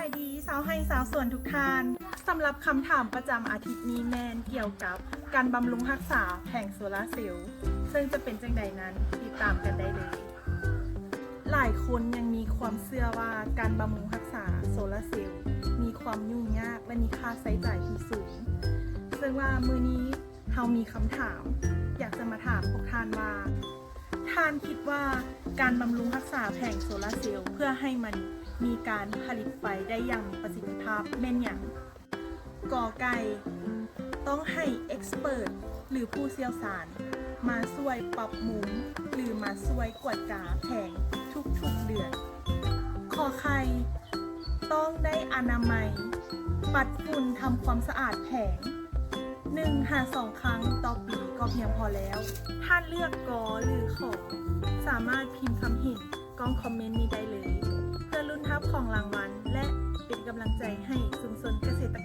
ายดีสาวให้สาวส่วนทุกท่านสำหรับคำถามประจำอาทิตย์นี้แมนเกี่ยวกับการบำรุงรักษาแผงโซลาร์เซลล์ซึ่งจะเป็นจังใดนั้นติดตามกันได้เลย หลายคนยังมีความเชื่อว่าการบำรุงรักษาโซลาร์เซลล์มีความยุ่งยากและมีค่าใช้จ่ายที่สูงซึ่งว่ามื้อนี้เรามีคำถามอยากจะมาถามพวกท่านว่าท่านคิดว่าการบำรุงรักษาแผงโซลาร์เซลล์เพื่อให้มันมีการผลิตไฟได้อย่างมีประสิทธิภาพแม่นอย่างกอไก่ต้องให้เอ็กซ์เพิร์หรือผู้เชี่ยวชาญมาช่วยปรับมุมหรือมาช่วยกวดกาแผงทุกๆเดือนขอไข่ต้องได้อนามัยปัดฝุ่นทำความสะอาดแผง1-2 ครั้งต่อปีก็เพียงพอแล้วถ้าเลือกกอหรือขอสามารถพิมพ์คำเห็นกล้องคอมเมนต์นี้ได้เลยเพื่อลุ้นทับของรางวัลและเป็นกำลังใจให้ชุมชนเกษตร